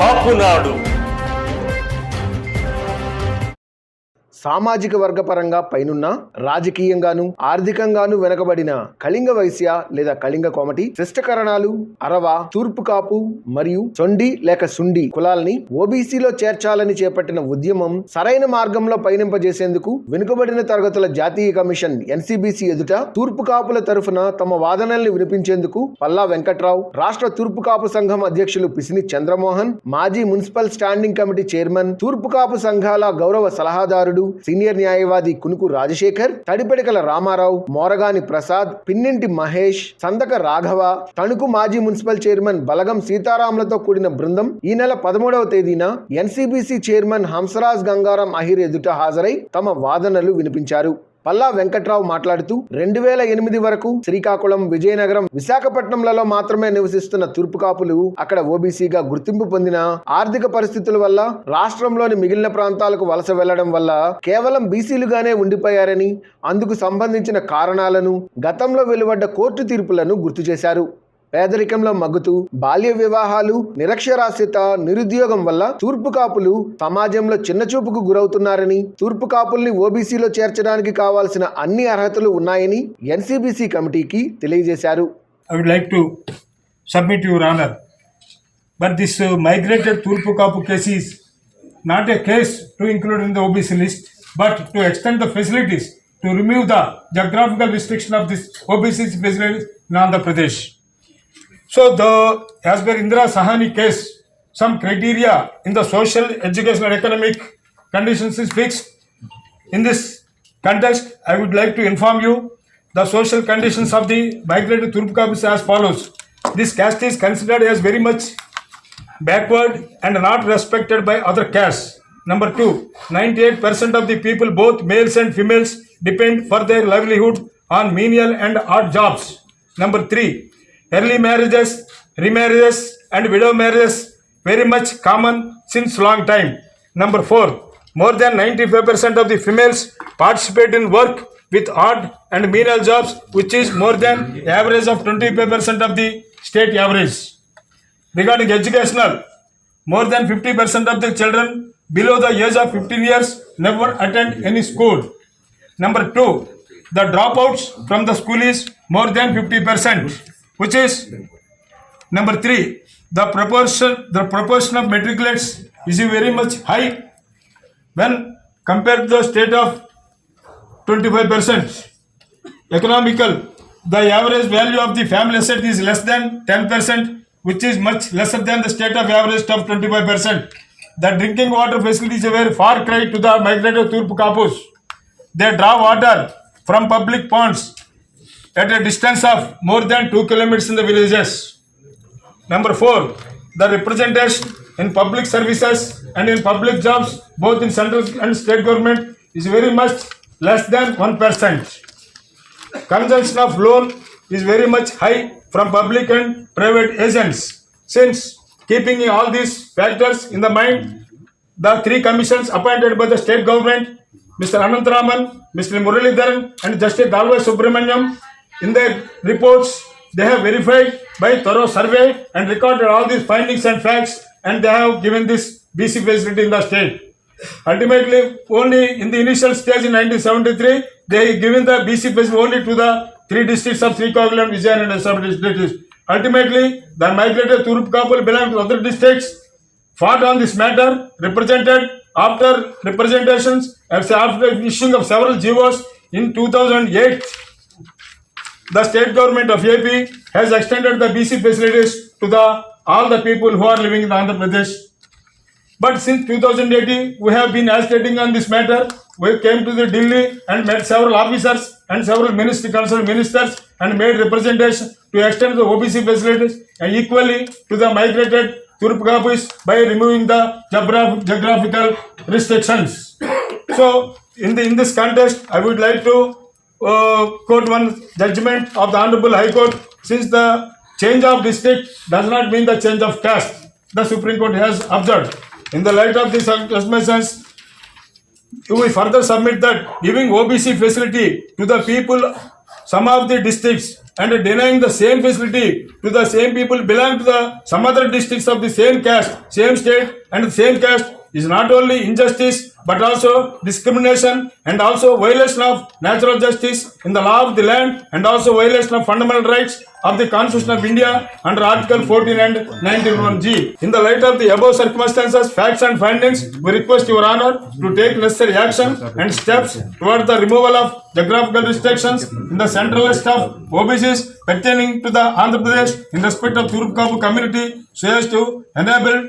కాపునాడు. సామాజిక వర్గపరంగా పైనున్న, రాజకీయంగాను ఆర్థికంగాను వెనకబడిన కళింగ వైశ్య లేదా కళింగ కోమటి, శిష్టకరణాలు, అరవ, తూర్పు కాపు మరియు చొండి లేక సుండి కులాల్ని ఓబీసీలో చేర్చాలని చేపట్టిన ఉద్యమం సరైన మార్గంలో పయనింపజేసేందుకు వెనుకబడిన తరగతుల జాతీయ కమిషన్ ఎన్సీబీసీ ఎదుట తూర్పు కాపుల తరఫున తమ వాదనల్ని వినిపించేందుకు పల్లా వెంకట్రావు, రాష్ట్ర తూర్పు కాపు సంఘం అధ్యక్షులు పిసిని చంద్రమోహన్, మాజీ మున్సిపల్ స్టాండింగ్ కమిటీ చైర్మన్, తూర్పు కాపు సంఘాల గౌరవ సలహాదారుడు, సీనియర్ న్యాయవాది కునుకు రాజశేఖర్, తడిపెడికల రామారావు, మోరగాని ప్రసాద్, పిన్నింటి మహేష్, సందక రాఘవ, తణుకు మాజీ మున్సిపల్ చైర్మన్ బలగం సీతారాములతో కూడిన బృందం ఈ నెల 13వ తేదీన ఎన్సీబీసీ చైర్మన్ హంసరాజ్ గంగారాం అహిర్ ఎదుట హాజరై తమ వాదనలు వినిపించారు. పల్లా వెంకట్రావు మాట్లాడుతూ 2008 వరకు శ్రీకాకుళం, విజయనగరం, విశాఖపట్నంలలో మాత్రమే నివసిస్తున్న తూర్పు కాపులు అక్కడ ఓబీసీగా గుర్తింపు పొందిన ఆర్థిక పరిస్థితుల వల్ల రాష్ట్రంలోని మిగిలిన ప్రాంతాలకు వలస వెళ్లడం వల్ల కేవలం బీసీలుగానే ఉండిపోయారని, అందుకు సంబంధించిన కారణాలను, గతంలో వెలువడ్డ కోర్టు తీర్పులను గుర్తు చేశారు. పేదరికంలో మగ్గుతూ బాల్య వివాహాలు, నిరక్షరాస్యత, నిరుద్యోగం వల్ల తూర్పు కాపులు సమాజంలో చిన్నచూపుకు గురవుతున్నారని, తూర్పు కాపుల్ని ఓబీసీలో చేర్చడానికి కావాల్సిన అన్ని అర్హతలు ఉన్నాయని ఎన్సీబీసీ కమిటీకి తెలియజేశారు. I would like to submit your honor, but this migrated Turpu Kapu case is not a case to include in the OBC list, but to extend the facilities to remove the geographical restriction of this OBC facilities in Andhra Pradesh. So, as per Indira Sahani case, some criteria in the social, educational, and economic conditions is fixed. In this context, I would like to inform you the social conditions of the migrated Turpu Kapus as follows. This caste is considered as very much backward and not respected by other castes. Number 2, 98% of the people, both males and females, depend for their livelihood on menial and odd jobs. Number 3, early marriages, remarriages and widow marriages very much common since long time. Number 4, more than 95% of the females participate in work with odd and menial jobs, which is more than average of 25% of the state average. Regarding educational, more than 50% of the children below the age of 15 years never attend any school. Number 2, the dropouts from the school is more than 50%, which is number 3, the proportion of matriculates is very much high when compared to the state of 25%. Economical, the average value of the family asset is less than 10%, which is much lesser than the state of average of 25%. The drinking water facilities are very far cry to the migrated Turpu Kapus. They draw water from public ponds at a distance of more than 2 kilometers in the villages. Number 4, the representation in public services and in public jobs, both in central and state government, is very much less than 1%. Consumption of loan is very much high from public and private agents. Since keeping all these factors in the mind, the 3 commissions appointed by the state government, Mr. Anantharaman, Mr. Muralidharan and Justice Dalwai Subramaniam, in their reports, they have verified by thorough survey and recorded all these findings and facts, and they have given this BC facility in the state. Ultimately, only in the initial stage in 1973, they given the BC facility only to the 3 districts of Srikakulam, Vijayanagara and Sabri districts. Ultimately, the migrated Turpu Kapul belong to other districts, fought on this matter, represented after representations, after issuing of several GOs in 2008. The state government of AP has extended the BC facilities to all the people who are living in Andhra Pradesh. But since 2018, we have been agitating on this matter. We came to the Delhi and met several officers and several concerned ministers and made representation to extend the OBC facilities and equally to the migrated Turpu Kapus by removing the geographical restrictions. So, in this context, I would like to quote one judgment of the Honorable High Court. Since the change of district does not mean the change of caste, the Supreme Court has observed. In the light of these assumptions, we further submit that giving OBC facility to the people some of the districts and denying the same facility to the same people belong to the some other districts of the same caste, same state and the same caste is not only injustice but also discrimination and also violation of natural justice in the law of the land and also violation of fundamental rights of the Constitution of India under Article 14 and 91G. In the light of the above circumstances, facts and findings, we request Your Honor to take necessary action and steps toward the removal of geographical restrictions in the central list of OBCs pertaining to the Andhra Pradesh in respect of Turpukapu community so as to enable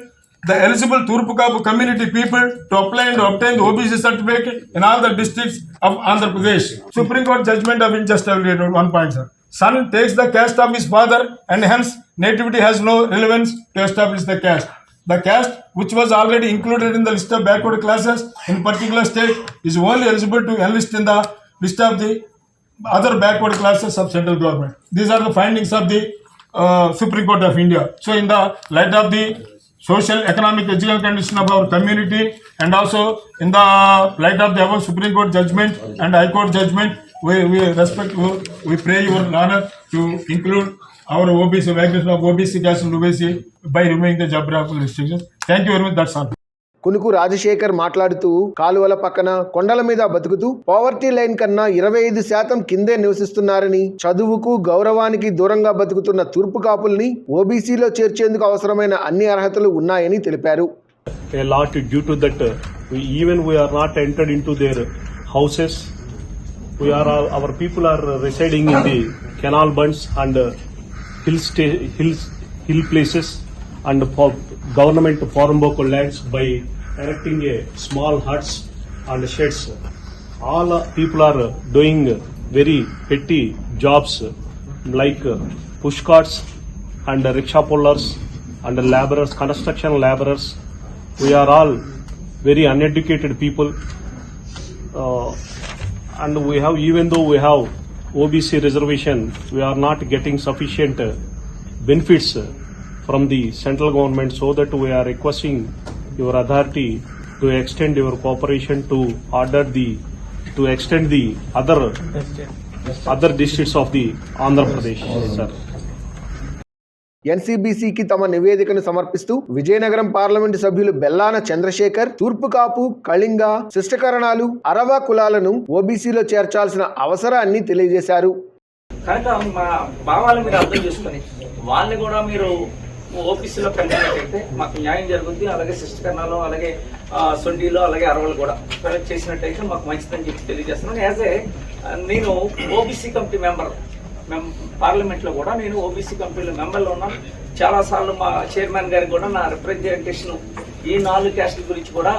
the eligible Turpukapu community people to apply and obtain the OBC certificate in all the districts of Andhra Pradesh. Supreme Court judgment of injustice. 1 point, sir. Son takes the caste of his father and hence nativity has no relevance to establish the caste. The caste which was already included in the list of backward classes in particular state is only eligible to enlist in the list of the other backward classes of central government. These are the findings of the Supreme Court of India. So in the light of the social, economic, educational condition of our community and also in the light of the above Supreme Court judgment and High Court judgment, we pray Your Honor to include our OBC, migration of OBC caste and OBC by removing the geographical restrictions. Thank you very much. That's all. కునుకు రాజశేఖర్ మాట్లాడుతూ కాలువల పక్కన కొండల మీద బతుకుతూ poverty line కన్నా 25% కిందే నివసిస్తున్నారని, చదువుకు గౌరవానికి దూరంగా బతుకుతున్న తూర్పు కాపుల్ని ఓబీసీలో చేర్చేందుకు అవసరమైన అన్ని అర్హతలు ఉన్నాయని తెలిపారు. A lot due to that we are not entered into their houses. Our people are residing in the canal bunds and hill places and for government Poramboko lands by erecting a small huts and sheds. All people are doing very petty jobs like push carts and rickshaw pullers and laborers, construction laborers. We are all very uneducated people, and we have, even though we have OBC reservation, we are not getting sufficient benefits from the central government, so that we are requesting your authority to extend your cooperation to extend the other districts of the Andhra Pradesh, sir. ఎన్సీబీసీకి తమ నివేదికను సమర్పిస్తూ Vizianagaram parliament సభ్యులు బెల్లాన చంద్రశేఖర్ తూర్పు కాపు, కళింగ, శిష్టకరణాలు, అరవా కులాలను ఓబీసీలో చేర్చాల్సిన అవసరాన్ని తెలియజేశారు. కనుక మా భావాలను మీరు అర్థం చేసుకొని వాళ్ళని కూడా మీరు ఓబీసీలో కలిగినట్టయితే మాకు న్యాయం జరుగుతుంది. అలాగే శిష్టకరణాలు, అలాగే సొండీలో, అలాగే అరవలు కూడా కలెక్ట్ చేసినట్టయితే మాకు మంచిదని చెప్పి తెలియజేస్తున్నాను. యాజ్ ఏ నేను ఓబీసీ కమిటీ మెంబర్, పార్లమెంట్లో కూడా నేను ఓబీసీ కమిటీలో మెంబర్లో ఉన్నాను. చాలాసార్లు మా చైర్మన్ గారికి కూడా నా రిప్రజెంటేషన్ ఈ 4 క్యాస్టుల గురించి కూడా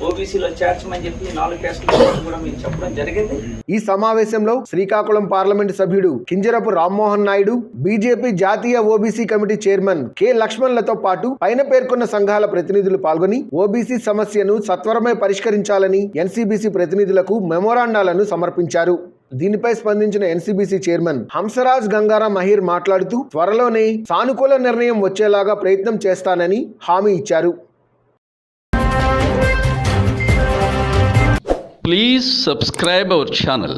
ఓబీసీలో చేర్చమని చెప్పి 4 క్యాస్టుల గురించి కూడా మేము చెప్పడం జరిగింది. ఈ సమావేశంలో శ్రీకాకుళం పార్లమెంటు సభ్యుడు కింజరపు రామ్మోహన్ నాయుడు, బీజేపీ జాతీయ ఓబీసీ కమిటీ చైర్మన్ కె లక్ష్మణ్లతో పాటు పైన పేర్కొన్న సంఘాల ప్రతినిధులు పాల్గొని ఓబీసీ సమస్యను సత్వరమే పరిష్కరించాలని ఎన్సీబీసీ ప్రతినిధులకు మెమోరాండాలను సమర్పించారు. దీనిపై స్పందించిన ఎన్సీబీసీ చైర్మన్ హంసరాజ్ గంగారాం అహీర్ మాట్లాడుతూ త్వరలోనే సానుకూల నిర్ణయం వచ్చేలాగా ప్రయత్నం చేస్తానని హామీ ఇచ్చారు. Please subscribe our channel